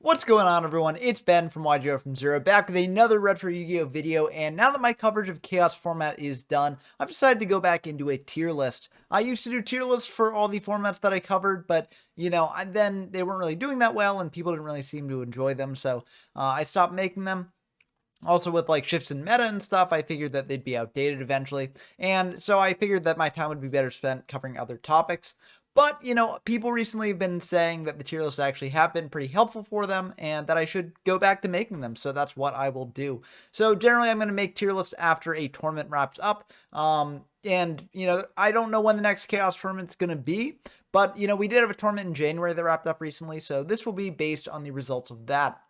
What's going on, everyone? It's Ben from YGO from Zero, back with another Retro Yu-Gi-Oh video, and now that my coverage of Chaos format is done, I've decided to go back into a tier list. I used to do tier lists for all the formats that I covered, but, then they weren't really doing that well, and people didn't really seem to enjoy them, so I stopped making them. Also, with like shifts in meta and stuff, I figured that they'd be outdated eventually. And so I figured that my time would be better spent covering other topics. But, people recently have been saying that the tier lists actually have been pretty helpful for them and that I should go back to making them. So that's what I will do. So generally, I'm going to make tier lists after a tournament wraps up. I don't know when the next Chaos tournament's going to be. But, we did have a tournament in January that wrapped up recently. So this will be based on the results of that.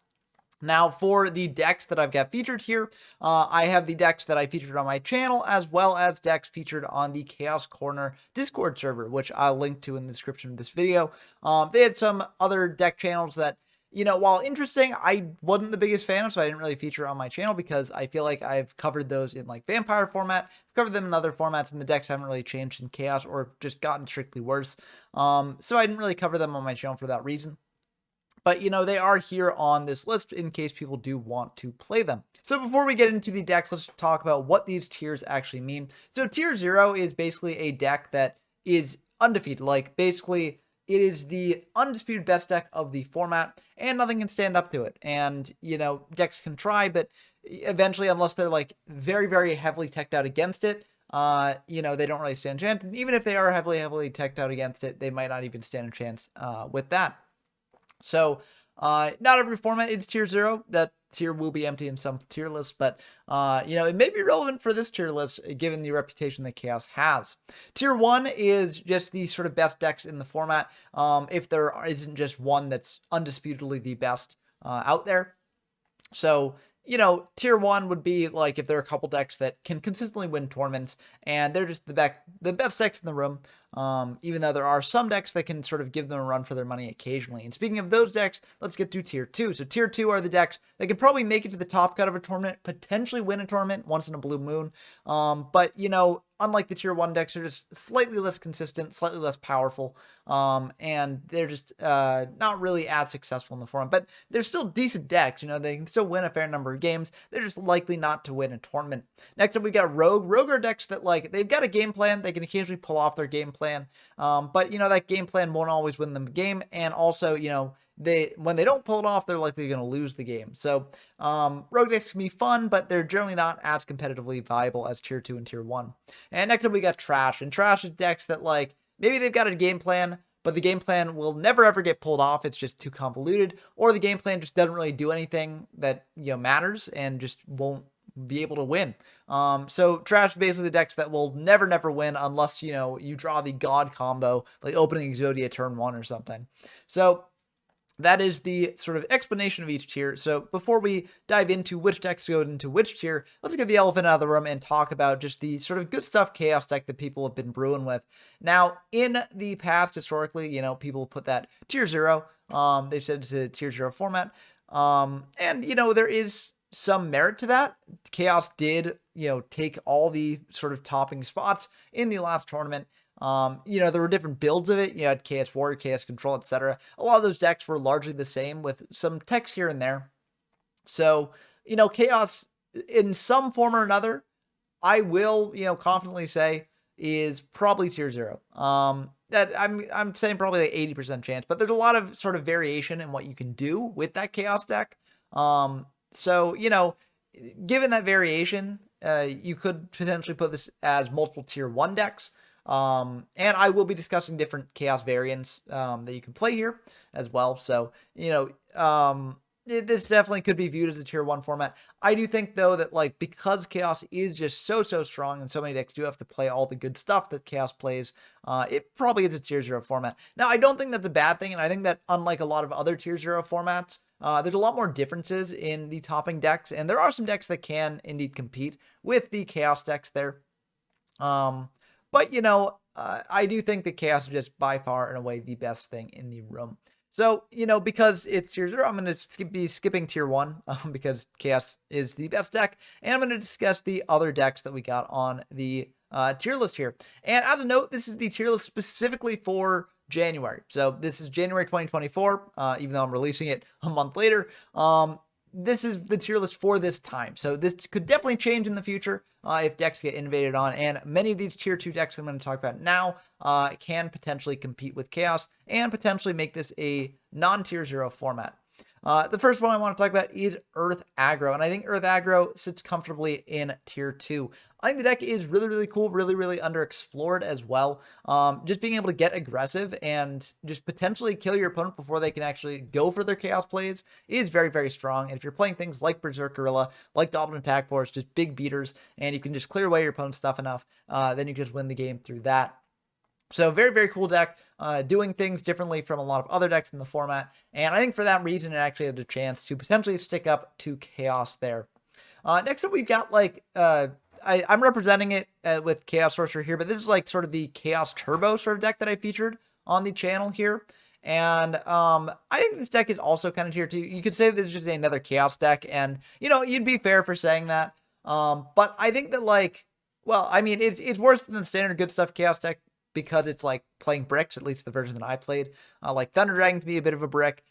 Now, for the decks that I've got featured here, I have the decks that I featured on my channel, as well as decks featured on the Chaos Corner Discord server, which I'll link to in the description of this video. They had some other deck channels that, while interesting, I wasn't the biggest fan of, so I didn't really feature on my channel because I feel like I've covered those in like Vampire format. I've covered them in other formats, and the decks haven't really changed in Chaos or just gotten strictly worse. So I didn't really cover them on my channel for that reason. But, they are here on this list in case people do want to play them. So before we get into the decks, let's talk about what these tiers actually mean. So tier 0 is basically a deck that is undefeated. Like, basically, it is the undisputed best deck of the format, and nothing can stand up to it. And, decks can try, but eventually, unless they're, like, very, very heavily teched out against it, they don't really stand a chance. And even if they are heavily teched out against it, they might not even stand a chance with that. So, not every format is tier 0. That tier will be empty in some tier lists, but, it may be relevant for this tier list given the reputation that Chaos has. Tier 1 is just the sort of best decks in the format, if there isn't just one that's undisputedly the best out there. So, tier 1 would be like if there are a couple decks that can consistently win tournaments, and they're just the best decks in the room, even though there are some decks that can sort of give them a run for their money occasionally. And speaking of those decks, let's get to tier 2. So tier 2 are the decks that can probably make it to the top cut of a tournament, potentially win a tournament once in a blue moon. But, unlike the tier 1 decks, they're just slightly less consistent, slightly less powerful, and they're just not really as successful in the format. But they're still decent decks, they can still win a fair number of games. They're just likely not to win a tournament. Next up, we got Rogue. Rogue are decks that, like, they've got a game plan. They can occasionally pull off their game plan, but, that game plan won't always win them the game, and also, when they don't pull it off, they're likely going to lose the game. So, rogue decks can be fun, but they're generally not as competitively viable as tier 2 and tier 1. And next up, we got Trash. And Trash is decks that, like, maybe they've got a game plan, but the game plan will never ever get pulled off. It's just too convoluted, or the game plan just doesn't really do anything that, matters and just won't be able to win. So Trash is basically the decks that will never win unless, you draw the God combo, like opening Exodia turn 1 or something. So that is the sort of explanation of each tier. So before we dive into which decks go into which tier, let's get the elephant out of the room and talk about just the sort of good stuff Chaos deck that people have been brewing with. Now, in the past, historically, people put that tier 0. They've said it's a tier 0 format. And, there is some merit to that. Chaos did, take all the sort of topping spots in the last tournament. There were different builds of it. You had Chaos Warrior, Chaos Control, etc. A lot of those decks were largely the same with some techs here and there. So, Chaos in some form or another, I will, confidently say is probably tier 0. That I'm saying probably like 80% chance, but there's a lot of sort of variation in what you can do with that Chaos deck. So, given that variation, you could potentially put this as multiple tier 1 decks. And I will be discussing different Chaos variants that you can play here as well. So, this definitely could be viewed as a tier 1 format. I do think, though, that, like, because Chaos is just so strong and so many decks do have to play all the good stuff that Chaos plays, it probably is a tier 0 format. Now, I don't think that's a bad thing, and I think that unlike a lot of other tier 0 formats, there's a lot more differences in the topping decks, and there are some decks that can indeed compete with the Chaos decks there. But, I do think that Chaos is just by far and away the best thing in the room. So, because it's tier 0, I'm going to be skipping tier 1 because Chaos is the best deck. And I'm going to discuss the other decks that we got on the tier list here. And as a note, this is the tier list specifically for January. So this is January 2024, even though I'm releasing it a month later. This is the tier list for this time. So this could definitely change in the future if decks get innovated on. And many of these tier 2 decks I'm going to talk about now can potentially compete with Chaos and potentially make this a non-tier 0 format. The first one I want to talk about is Earth Aggro, and I think Earth Aggro sits comfortably in tier 2. I think the deck is really, really cool, really, really underexplored as well. Just being able to get aggressive and just potentially kill your opponent before they can actually go for their Chaos plays is very, very strong. And if you're playing things like Berserk Gorilla, like Goblin Attack Force, just big beaters, and you can just clear away your opponent's stuff enough, then you can just win the game through that. So very, very cool deck, doing things differently from a lot of other decks in the format. And I think for that reason, it actually had a chance to potentially stick up to Chaos there. Next up, we've got like, I'm representing it with Chaos Sorcerer here, but this is like sort of the Chaos Turbo sort of deck that I featured on the channel here. And I think this deck is also kind of tier 2. You could say this is just another Chaos deck, and, you know, you'd be fair for saying that. But I think that, like, well, I mean, it's worse than the standard good stuff Chaos deck, because it's like playing bricks, at least the version that I played. Like Thunder Dragon can be a bit of a brick.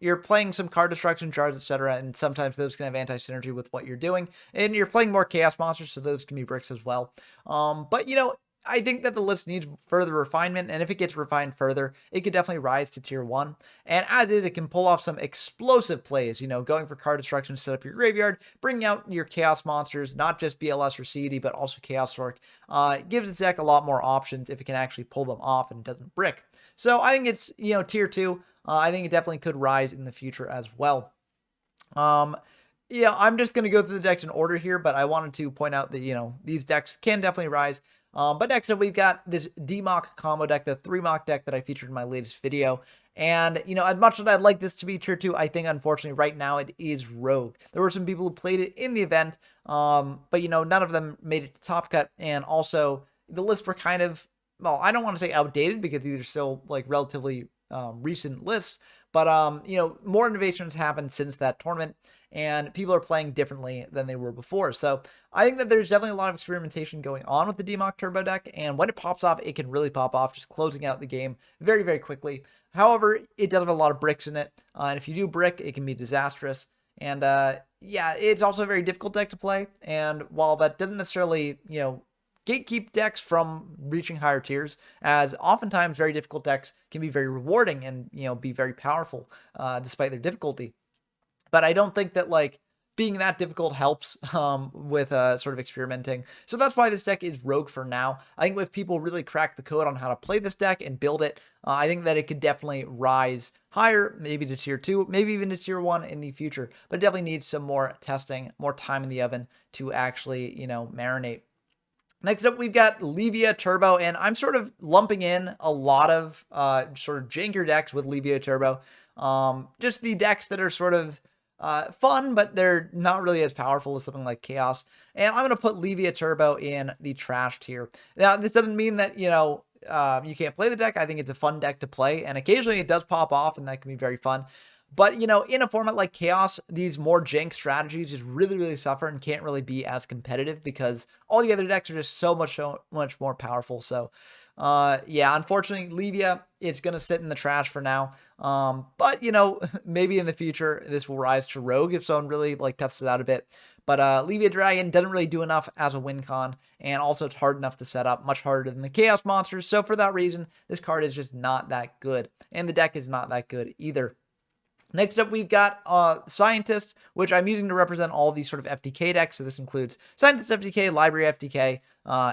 You're playing some card destruction shards, etc., and sometimes those can have anti-synergy with what you're doing. And you're playing more chaos monsters, so those can be bricks as well. But you know, I think that the list needs further refinement, and if it gets refined further, it could definitely rise to tier 1. And as is, it can pull off some explosive plays, you know, going for card destruction to set up your graveyard, bringing out your chaos monsters, not just BLS or CD, but also Chaos Orc. It gives its deck a lot more options if it can actually pull them off and doesn't brick. So I think it's, you know, tier 2. I think it definitely could rise in the future as well. Yeah, I'm just going to go through the decks in order here, but I wanted to point out that, you know, these decks can definitely rise. But next up, we've got this D-Mock combo deck, the 3-Mock deck that I featured in my latest video. And, you know, as much as I'd like this to be tier 2, I think, unfortunately, right now it is Rogue. There were some people who played it in the event, but, you know, none of them made it to Top Cut. And also, the lists were kind of, well, I don't want to say outdated, because these are still, like, relatively recent lists. But, you know, more innovations happened since that tournament, and people are playing differently than they were before. So I think that there's definitely a lot of experimentation going on with the D-Mock Turbo deck, and when it pops off, it can really pop off, just closing out the game very, very quickly. However, it does have a lot of bricks in it, and if you do brick, it can be disastrous. And yeah, it's also a very difficult deck to play, and while that doesn't necessarily, you know, gatekeep decks from reaching higher tiers, as oftentimes very difficult decks can be very rewarding and, you know, be very powerful despite their difficulty. But I don't think that, like, being that difficult helps with sort of experimenting. So that's why this deck is Rogue for now. I think if people really crack the code on how to play this deck and build it, I think that it could definitely rise higher, maybe to tier 2, maybe even to tier 1 in the future. But it definitely needs some more testing, more time in the oven to actually, you know, marinate. Next up, we've got Levia Turbo, and I'm sort of lumping in a lot of sort of jankier decks with Levia Turbo. Just the decks that are sort of fun, but they're not really as powerful as something like Chaos. And I'm going to put Levia Turbo in the trash tier. Now, this doesn't mean that, you know, you can't play the deck. I think it's a fun deck to play, and occasionally it does pop off, and that can be very fun. But, you know, in a format like Chaos, these more jank strategies just really, really suffer and can't really be as competitive, because all the other decks are just so much more powerful. So, yeah, unfortunately, Levia, it's going to sit in the trash for now. But, you know, maybe in the future, this will rise to Rogue if someone really, like, tests it out a bit. But Levia Dragon doesn't really do enough as a win con, and also it's hard enough to set up, much harder than the Chaos monsters. So for that reason, this card is just not that good, and the deck is not that good either. Next up, we've got Scientist, which I'm using to represent all these sort of FTK decks. So this includes Scientist FTK, Library FTK,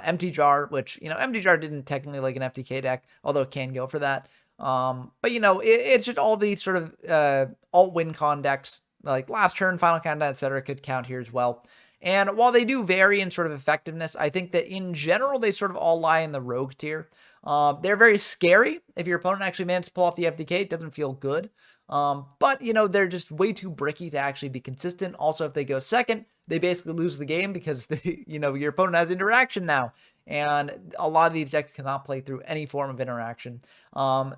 Empty Jar, which, you know, Empty Jar didn't technically like an FTK deck, although it can go for that. But, you know, it's just all these sort of alt-win con decks, like Last Turn, Final Countdown, etc. could count here as well. And while they do vary in sort of effectiveness, I think that in general, they sort of all lie in the Rogue tier. They're very scary. If your opponent actually manages to pull off the FTK, it doesn't feel good. But, you know, they're just way too bricky to actually be consistent. Also, if they go second, they basically lose the game, because you know, your opponent has interaction now, and a lot of these decks cannot play through any form of interaction.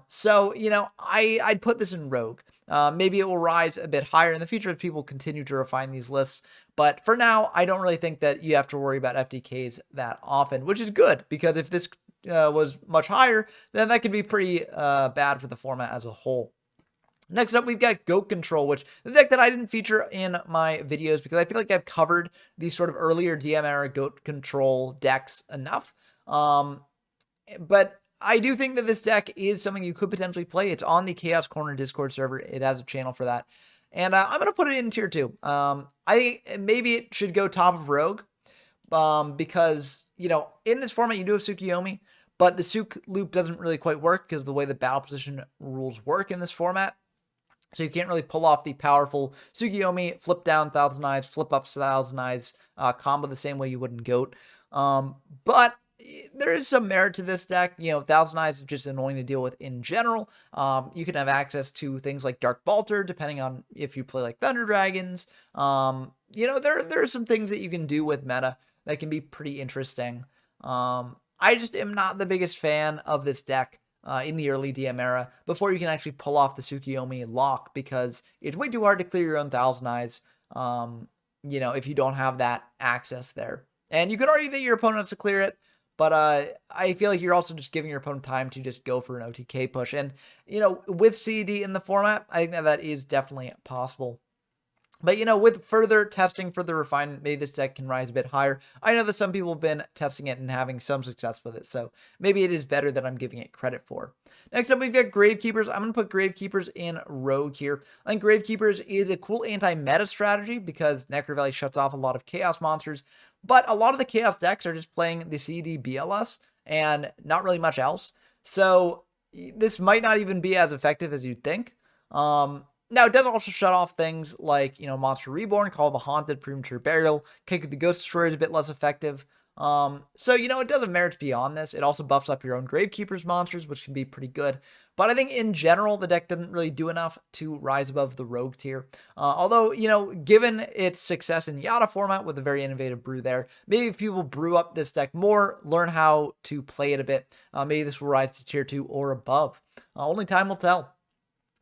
So, you know, I'd put this in Rogue. Maybe it will rise a bit higher in the future as people continue to refine these lists. But for now, I don't really think that you have to worry about FTKs that often, which is good, because if this was much higher, then that could be pretty bad for the format as a whole. Next up, we've got Goat Control, which is a deck that I didn't feature in my videos because I feel like I've covered these sort of earlier DM era Goat Control decks enough. But I do think that this deck is something you could potentially play. It's on the Chaos Corner Discord server. It has a channel for that. And I'm going to put it in tier 2. I think maybe it should go top of Rogue because, you know, in this format, you do have Tsukiyomi, but the Suk loop doesn't really quite work because of the way the battle position rules work in this format. So you can't really pull off the powerful Tsukiyomi flip down Thousand Eyes, flip up Thousand Eyes combo the same way you would in Goat. But there is some merit to this deck. You know, Thousand Eyes is just annoying to deal with in general. You can have access to things like Dark Bolter, depending on if you play like Thunder Dragons. You know, there are some things that you can do with meta that can be pretty interesting. I just am not the biggest fan of this deck in the early DM era before you can actually pull off the Tsukiyomi lock, because it's way too hard to clear your own Thousand Eyes, you know, if you don't have that access there. And you could argue that your opponent has to clear it, but I feel like you're also just giving your opponent time to just go for an OTK push. And, you know, with CED in the format, I think that is definitely possible. But, you know, with further testing, further refinement, maybe this deck can rise a bit higher. I know that some people have been testing it and having some success with it, so maybe it is better than I'm giving it credit for. Next up, we've got Gravekeepers. I'm going to put Gravekeepers in Rogue here. I think Gravekeepers is a cool anti-meta strategy because Necro Valley shuts off a lot of Chaos monsters, but a lot of the Chaos decks are just playing the CED BLS and not really much else. So this might not even be as effective as you'd think. Now, it does also shut off things like, you know, Monster Reborn, Call of the Haunted, Premature Burial. Kick of the Ghost Destroyer is a bit less effective. So, you know, it does have merits beyond this. It also buffs up your own Gravekeepers monsters, which can be pretty good. But I think in general, the deck doesn't really do enough to rise above the Rogue tier. Although, you know, given its success in Yata format with a very innovative brew there, maybe if people brew up this deck more, learn how to play it a bit, maybe this will rise to tier 2 or above. Only time will tell.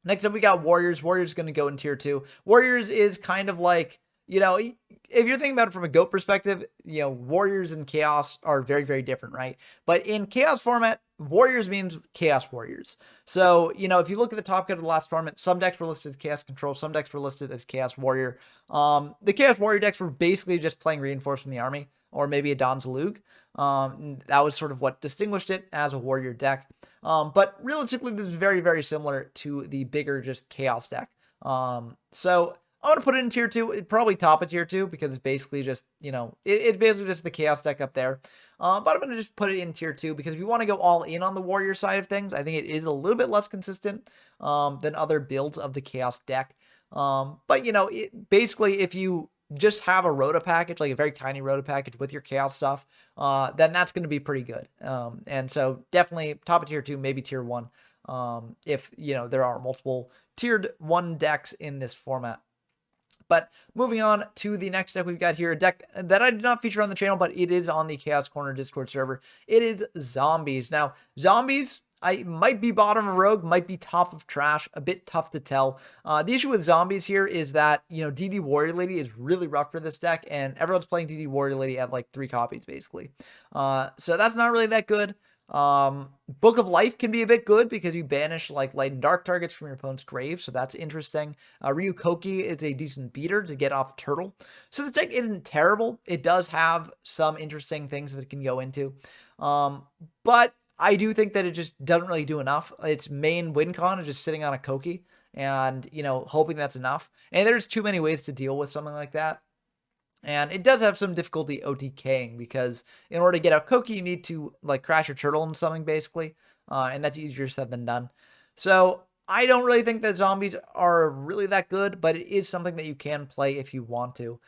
Next up, we got Warriors. Warriors is going to go in tier 2. Warriors is kind of like, you know, if you're thinking about it from a GOAT perspective, you know, Warriors and Chaos are very, very different, right? But in Chaos format, Warriors means Chaos Warriors. So, you know, if you look at the top cut of the last tournament, some decks were listed as Chaos Control, some decks were listed as Chaos Warrior. The Chaos Warrior decks were basically just playing Reinforcement in the army, or maybe a Don Zalug. That was sort of what distinguished it as a Warrior deck. But realistically, this is very, very similar to the bigger just Chaos deck. So I'm going to put it in tier 2. It'd probably top of tier 2 because it's basically just, you know, it's basically just the Chaos deck up there. But I'm going to just put it in tier 2 because if you want to go all in on the Warrior side of things, I think it is a little bit less consistent than other builds of the Chaos deck. But, you know, basically, if you just have a Rota package, like a very tiny Rota package with your Chaos stuff, then that's going to be pretty good. And so definitely top of tier 2, maybe tier 1, if, you know, there are multiple tiered 1 decks in this format. But moving on to the next deck we've got here, a deck that I did not feature on the channel, but it is on the Chaos Corner Discord server. It is Zombies. Now, Zombies, I might be bottom of Rogue, might be top of Trash, a bit tough to tell. The issue with Zombies here is that, you know, DD Warrior Lady is really rough for this deck, and everyone's playing DD Warrior Lady at like 3 copies, basically. So that's not really that good. Book of Life can be a bit good because you banish like light and dark targets from your opponent's grave, so that's interesting. Ryukoki is a decent beater to get off Turtle. So this deck isn't terrible. It does have some interesting things that it can go into. But I do think that it just doesn't really do enough. Its main win con is just sitting on a Koki and, you know, hoping that's enough. And there's too many ways to deal with something like that. And it does have some difficulty OTKing because in order to get out Koki, you need to like crash your turtle into something basically. And that's easier said than done. So I don't really think that Zombies are really that good, but it is something that you can play if you want to.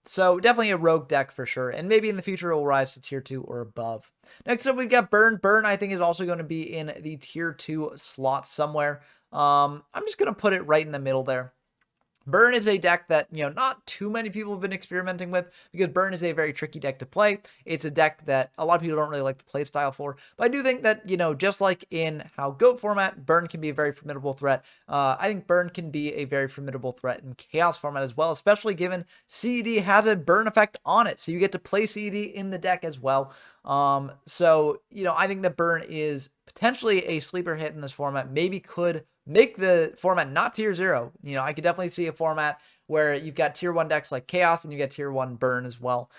So definitely a Rogue deck for sure. And maybe in the future it will rise to tier 2 or above. Next up, we've got Burn. Burn, I think, is also going to be in the tier 2 slot somewhere. I'm just going to put it right in the middle there. Burn is a deck that, you know, not too many people have been experimenting with because Burn is a very tricky deck to play. It's a deck that a lot of people don't really like the play style for, but I do think that, you know, just like in how GOAT format, Burn can be a very formidable threat. I think Burn can be a very formidable threat in Chaos format as well, especially given CED has a burn effect on it, so you get to play CED in the deck as well. So, I think that Burn is potentially a sleeper hit in this format, maybe could make the format not tier 0. I could definitely see a format where you've got tier 1 decks like Chaos and you get tier 1 Burn as well.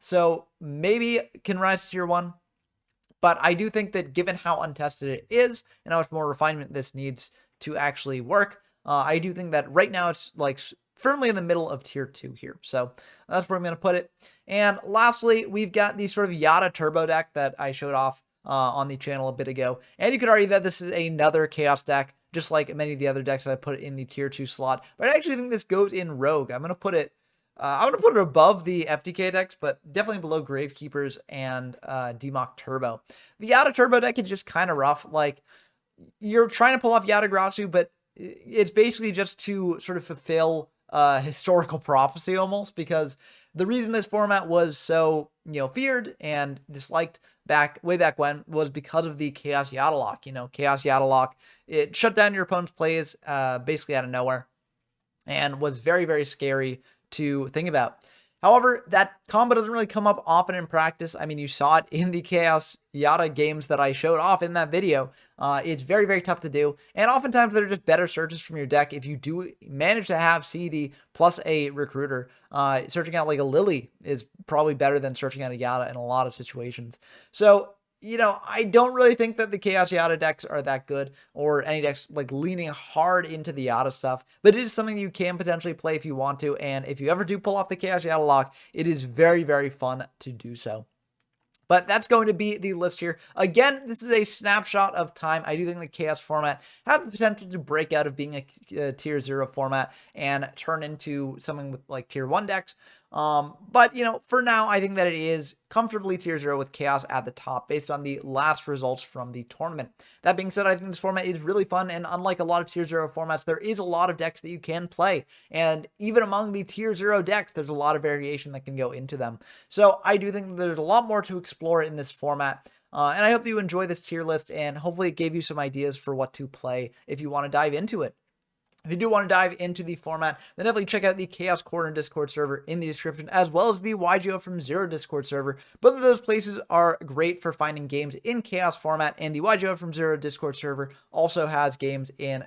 So maybe can rise to tier 1. But I do think that given how untested it is and how much more refinement this needs to actually work, I do think that right now it's like firmly in the middle of tier 2 here. So that's where I'm going to put it. And lastly, we've got the sort of Yata turbo deck that I showed off on the channel a bit ago. And you could argue that this is another Chaos deck, just like many of the other decks that I put in the tier 2 slot. But I actually think this goes in Rogue. I'm going to put it above the FTK decks, but definitely below Gravekeepers and Demock Turbo. The Yata Turbo deck is just kind of rough. Like, you're trying to pull off Yata-Grasu, but it's basically just to sort of fulfill historical prophecy almost, because the reason this format was so, feared and disliked way back when was because of the Chaos Yata Lock. Chaos Yata Lock, it shut down your opponent's plays basically out of nowhere and was very, very scary to think about. However, that combo doesn't really come up often in practice. I mean, you saw it in the Chaos Yata games that I showed off in that video. It's very, very tough to do. And oftentimes they're just better searches from your deck. If you do manage to have CD plus a Recruiter, searching out like a Lily is probably better than searching out a Yata in a lot of situations. So, I don't really think that the Chaos Yata decks are that good, or any decks like leaning hard into the Yata stuff, but it is something you can potentially play if you want to, and if you ever do pull off the Chaos Yata Lock, it is very, very fun to do so. But that's going to be the list here. Again, this is a snapshot of time. I do think the Chaos format has the potential to break out of being a tier 0 format and turn into something with like tier 1 decks. But, for now, I think that it is comfortably tier 0 with Chaos at the top based on the last results from the tournament. That being said, I think this format is really fun, and unlike a lot of tier 0 formats, there is a lot of decks that you can play. And even among the tier 0 decks, there's a lot of variation that can go into them. So I do think there's a lot more to explore in this format. And I hope that you enjoy this tier list, and hopefully it gave you some ideas for what to play if you want to dive into it. If you do want to dive into the format, then definitely check out the Chaos Corner Discord server in the description, as well as the YGO from Zero Discord server. Both of those places are great for finding games in Chaos format, and the YGO from Zero Discord server also has games in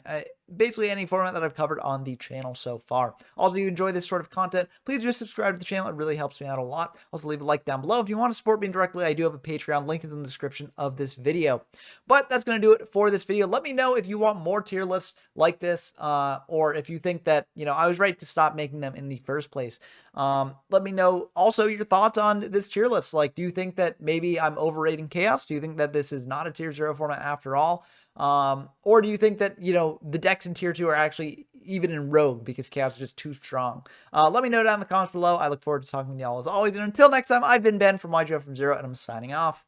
basically any format that I've covered on the channel so far. Also, if you enjoy this sort of content, please just subscribe to the channel. It really helps me out a lot. Also, leave a like down below. If you want to support me directly, I do have a Patreon. Link is in the description of this video. But that's going to do it for this video. Let me know if you want more tier lists like this, or if you think that, I was right to stop making them in the first place. Let me know also your thoughts on this tier list. Like, do you think that maybe I'm overrating Chaos? Do you think that this is not a tier 0 format after all? Or do you think that, the decks in tier 2 are actually even in Rogue because Chaos is just too strong? Let me know down in the comments below. I look forward to talking with y'all as always. And until next time, I've been Ben from YGO from Zero, and I'm signing off.